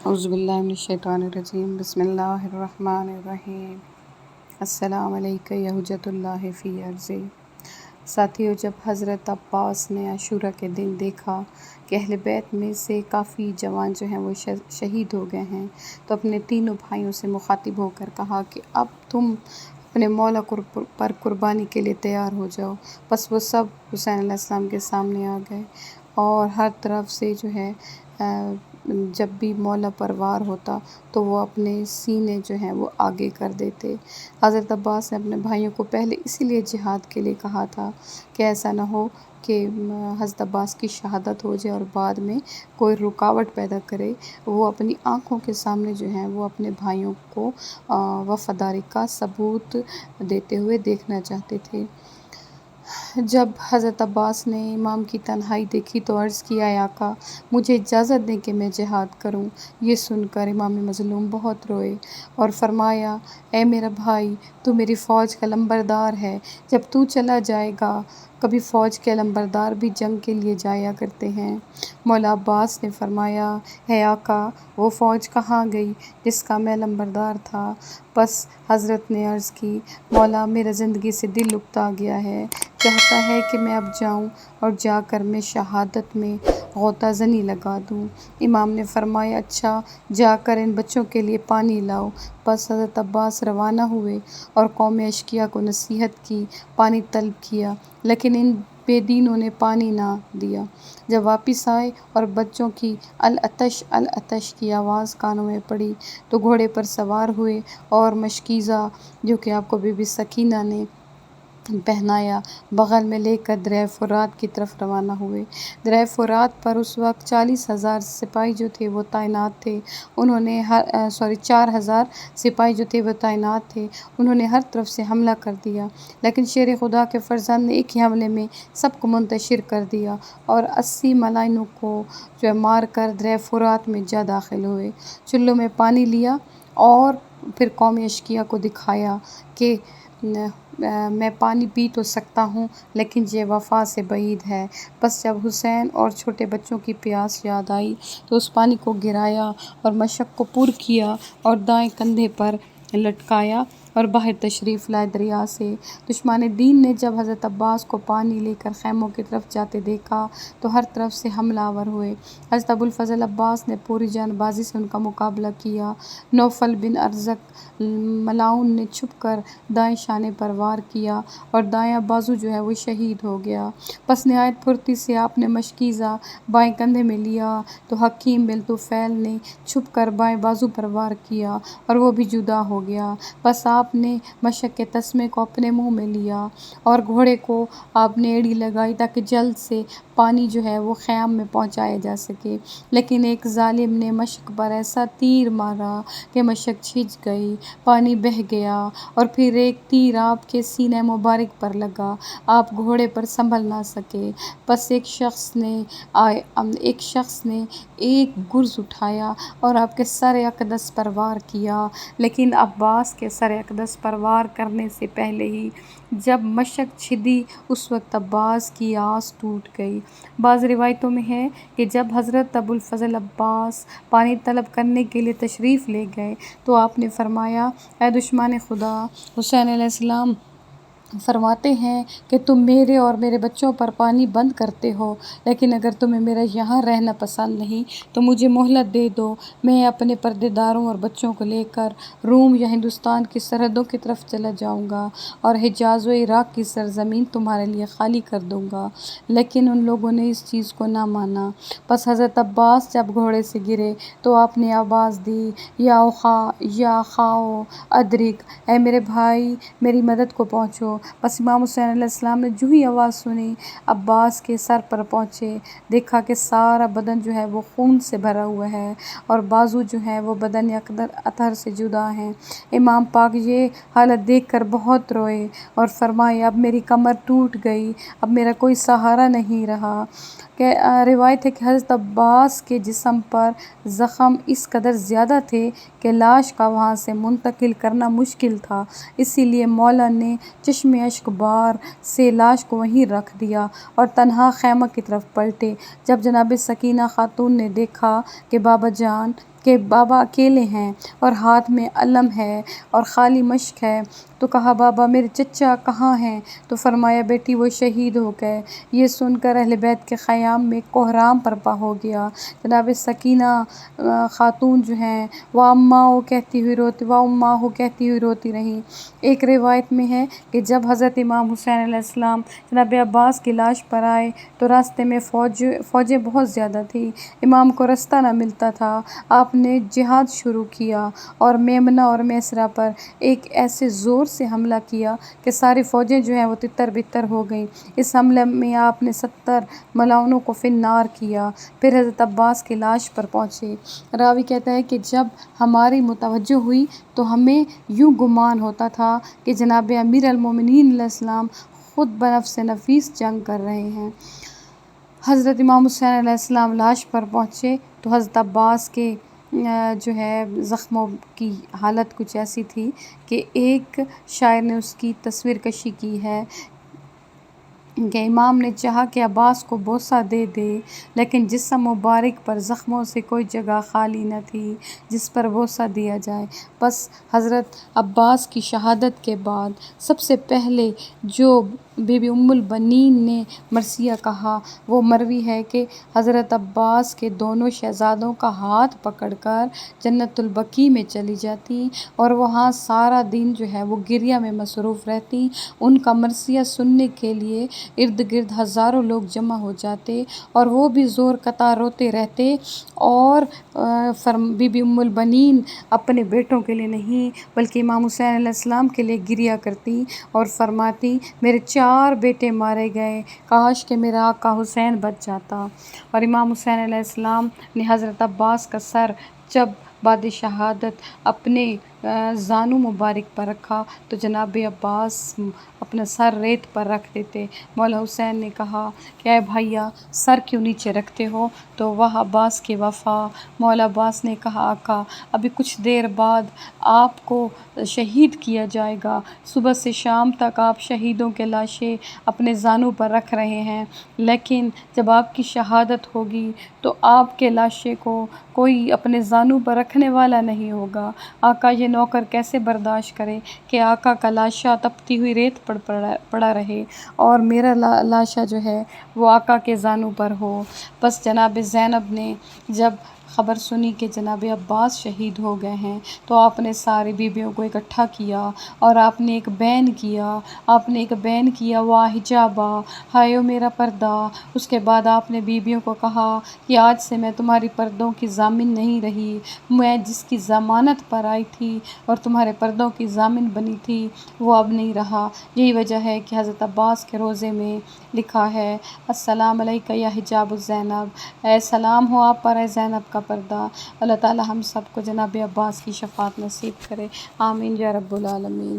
اعوذ باللہ من الشیطان الرجیم، بسم اللہ الرحمن الرحیم۔ السلام علیکم یا حجت اللہ فی ارضی۔ ساتھیو، جب حضرت عباس نے عاشورہ کے دن دیکھا کہ اہل بیت میں سے کافی جوان جو ہیں وہ شہید ہو گئے ہیں، تو اپنے تینوں بھائیوں سے مخاطب ہو کر کہا کہ اب تم اپنے مولا پر قربانی کے لیے تیار ہو جاؤ۔ بس وہ سب حسین علیہ السلام کے سامنے آ گئے اور ہر طرف سے جو ہے جب بھی مولا پر وار ہوتا تو وہ اپنے سینے جو ہیں وہ آگے کر دیتے۔ حضرت عباس نے اپنے بھائیوں کو پہلے اسی لیے جہاد کے لیے کہا تھا کہ ایسا نہ ہو کہ حضرت عباس کی شہادت ہو جائے اور بعد میں کوئی رکاوٹ پیدا کرے۔ وہ اپنی آنکھوں کے سامنے جو ہیں وہ اپنے بھائیوں کو وفاداری کا ثبوت دیتے ہوئے دیکھنا چاہتے تھے۔ جب حضرت عباس نے امام کی تنہائی دیکھی تو عرض کیا، اے آقا، مجھے اجازت دیں کہ میں جہاد کروں۔ یہ سن کر امام مظلوم بہت روئے اور فرمایا، اے میرا بھائی، تو میری فوج کا لمبردار ہے، جب تو چلا جائے گا کبھی فوج کے لمبردار بھی جنگ کے لیے جایا کرتے ہیں۔ مولا عباس نے فرمایا، اے آقا، وہ فوج کہاں گئی جس کا میں لمبردار تھا؟ پس حضرت نے عرض کی، مولا، میرا زندگی سے دل اکتا گیا ہے، چاہتا ہے کہ میں اب جاؤں اور جا کر میں شہادت میں غوطہ زنی لگا دوں۔ امام نے فرمایا، اچھا، جا کر ان بچوں کے لیے پانی لاؤ۔ پس حضرت عباس روانہ ہوئے اور قوم اشقیاء کو نصیحت کی، پانی طلب کیا، لیکن ان بے دینوں نے پانی نہ دیا۔ جب واپس آئے اور بچوں کی العطش العطش کی آواز کانوں میں پڑی تو گھوڑے پر سوار ہوئے اور مشکیزہ جو کہ آپ کو بی بی سکینہ نے پہنایا بغل میں لے کر دریا فرات کی طرف روانہ ہوئے۔ دریا فرات پر اس وقت 40,000 سپاہی جو تھے وہ تعینات تھے۔ 4,000 سپاہی جو تھے وہ تعینات تھے۔ انہوں نے ہر طرف سے حملہ کر دیا، لیکن شیر خدا کے فرزند نے ایک ہی حملے میں سب کو منتشر کر دیا اور 80 ملائنوں کو جو ہے مار کر دریا فرات میں جا داخل ہوئے۔ چلوں میں پانی لیا اور پھر قوم اشقیاء کو دکھایا کہ میں پانی پی تو سکتا ہوں لیکن یہ وفا سے بعید ہے۔ بس جب حسین اور چھوٹے بچوں کی پیاس یاد آئی تو اس پانی کو گرایا اور مشک کو پر کیا اور دائیں کندھے پر لٹکایا اور باہر تشریف لائے دریا سے۔ دشمن دین نے جب حضرت عباس کو پانی لے کر خیموں کی طرف جاتے دیکھا تو ہر طرف سے حملہ آور ہوئے۔ حضرت ابو الفضل عباس نے پوری جان بازی سے ان کا مقابلہ کیا۔ نوفل بن ارزق ملعون نے چھپ کر دائیں شانے پر وار کیا اور دایاں بازو جو ہے وہ شہید ہو گیا۔ پس نہایت پھرتی سے آپ نے مشکیزہ بائیں کندھے میں لیا تو حکیم بن طفیل نے چھپ کر بائیں بازو پر وار کیا اور وہ بھی جدا ہو گیا۔ پس آپ نے مشک کے تسمے کو اپنے منہ میں لیا اور گھوڑے کو آپ نے ایڑی لگائی تاکہ جلد سے پانی جو ہے وہ خیام میں پہنچایا جا سکے، لیکن ایک ظالم نے مشک پر ایسا تیر مارا کہ مشک چھج گئی، پانی بہہ گیا اور پھر ایک تیر آپ کے سینہ مبارک پر لگا۔ آپ گھوڑے پر سنبھل نہ سکے۔ پس ایک شخص نے ایک گرز اٹھایا اور آپ کے سر اقدس پر وار کیا، لیکن عباس کے سر اقدس پر وار کرنے سے پہلے ہی جب مشک چھدی اس وقت عباس کی آس ٹوٹ گئی۔ بعض روایتوں میں ہے کہ جب حضرت ابو الفضل عباس پانی طلب کرنے کے لیے تشریف لے گئے تو آپ نے فرمایا، اے دشمن خدا، حسین علیہ السلام فرماتے ہیں کہ تم میرے اور میرے بچوں پر پانی بند کرتے ہو، لیکن اگر تمہیں میرا یہاں رہنا پسند نہیں تو مجھے مہلت دے دو، میں اپنے پردے داروں اور بچوں کو لے کر روم یا ہندوستان کی سرحدوں کی طرف چلا جاؤں گا اور حجاز و عراق کی سرزمین تمہارے لیے خالی کر دوں گا۔ لیکن ان لوگوں نے اس چیز کو نہ مانا۔ پس حضرت عباس جب گھوڑے سے گرے تو آپ نے آواز دی، یا اخاؤ ادرک، اے میرے بھائی، میری مدد کو پہنچو۔ پس امام حسین علیہ السلام نے جو ہی آواز سنی عباس کے سر پر پہنچے، دیکھا کہ سارا بدن جو ہے وہ خون سے بھرا ہوا ہے اور بازو جو ہے وہ بدن اطہر سے جدا ہیں۔ امام پاک یہ حالت دیکھ کر بہت روئے اور فرمائے، اب میری کمر ٹوٹ گئی، اب میرا کوئی سہارا نہیں رہا۔ روایت ہے کہ حضرت عباس کے جسم پر زخم اس قدر زیادہ تھے کہ لاش کا وہاں سے منتقل کرنا مشکل تھا، اسی لیے مولا نے چشم اشک بار سے لاش کو وہیں رکھ دیا اور تنہا خیمہ کی طرف پلٹے۔ جب جناب سکینہ خاتون نے دیکھا کہ بابا جان کہ بابا اکیلے ہیں اور ہاتھ میں علم ہے اور خالی مشق ہے۔ تو کہا بابا میرے چچا کہاں ہیں؟ تو فرمایا بیٹی وہ شہید ہو گئے۔ یہ سن کر اہل بیت کے خیام میں کوہرام برپا ہو گیا۔ جناب سکینہ خاتون جو ہیں وہ اماؤ کہتی ہوئی روتی رہیں۔ ایک روایت میں ہے کہ جب حضرت امام حسین علیہ السلام جناب عباس کی لاش پر آئے تو راستے میں فوجیں بہت زیادہ تھیں، امام کو رستہ نہ ملتا تھا۔ آپ نے جہاد شروع کیا اور میمنہ اور میسرہ پر ایک ایسے زور سے حملہ کیا کہ ساری فوجیں جو ہیں وہ تتر بتر ہو گئیں۔ اس حملے میں آپ نے 70 ملعونوں کو فی النار کیا، پھر حضرت عباس کی لاش پر پہنچے۔ راوی کہتا ہے کہ جب ہماری متوجہ ہوئی تو ہمیں یوں گمان ہوتا تھا کہ جناب امیر المومنین علیہ السلام خود بنفس نفیس جنگ کر رہے ہیں۔ حضرت امام حسین علیہ السلام لاش پر پہنچے تو حضرت عباس کے جو ہے زخموں کی حالت کچھ ایسی تھی کہ ایک شاعر نے اس کی تصویر کشی کی ہے کہ امام نے چاہا کہ عباس کو بوسہ دے دے، لیکن جسم مبارک پر زخموں سے کوئی جگہ خالی نہ تھی جس پر بوسہ دیا جائے۔ بس حضرت عباس کی شہادت کے بعد سب سے پہلے جو بی بی ام البنین نے مرثیہ کہا وہ مروی ہے کہ حضرت عباس کے دونوں شہزادوں کا ہاتھ پکڑ کر جنت البقیع میں چلی جاتی اور وہاں سارا دن جو ہے وہ گریہ میں مصروف رہتی۔ ان کا مرثیہ سننے کے لیے ارد گرد ہزاروں لوگ جمع ہو جاتے اور وہ بھی زور قطع روتے رہتے، اور بی بی ام البنین اپنے بیٹوں کے لیے نہیں بلکہ امام حسین علیہ السلام کے لیے گریہ کرتی اور فرماتی میرے 4 بیٹے مارے گئے، کاش کہ میرا آقا حسین بچ جاتا۔ اور امام حسین علیہ السلام نے حضرت عباس کا سر جب بعد شہادت اپنے زانو مبارک پر رکھا تو جناب عباس اپنا سر ریت پر رکھ دیتے۔ مولا حسین نے کہا کہ اے بھائیا سر کیوں نیچے رکھتے ہو؟ تو وہ عباس کی وفا۔ مولا عباس نے کہا آقا ابھی کچھ دیر بعد آپ کو شہید کیا جائے گا، صبح سے شام تک آپ شہیدوں کے لاشیں اپنے زانو پر رکھ رہے ہیں، لیکن جب آپ کی شہادت ہوگی تو آپ کے لاشیں کو کوئی اپنے زانو پر رکھنے والا نہیں ہوگا۔ آقا یہ نوکر کیسے برداشت کرے کہ آقا کا لاشا تپتی ہوئی ریت پر پڑا رہے اور میرا لاشا جو ہے وہ آقا کے زانو پر ہو۔ بس جناب زینب نے جب خبر سنی کہ جناب عباس شہید ہو گئے ہیں تو آپ نے ساری بیویوں کو اکٹھا کیا اور آپ نے ایک بین کیا وا حجابا، ہائے او میرا پردہ۔ اس کے بعد آپ نے بیویوں کو کہا کہ آج سے میں تمہاری پردوں کی ضامن نہیں رہی، میں جس کی ضمانت پر آئی تھی اور تمہارے پردوں کی ضامن بنی تھی وہ اب نہیں رہا۔ یہی وجہ ہے کہ حضرت عباس کے روضے میں لکھا ہے السلام علیکہ یا حجاب الزینب، اے سلام ہو آپ پر اے زینب کا پردہ۔ اللہ تعالی ہم سب کو جناب عباس کی شفاعت نصیب کرے، آمین یا رب العالمین۔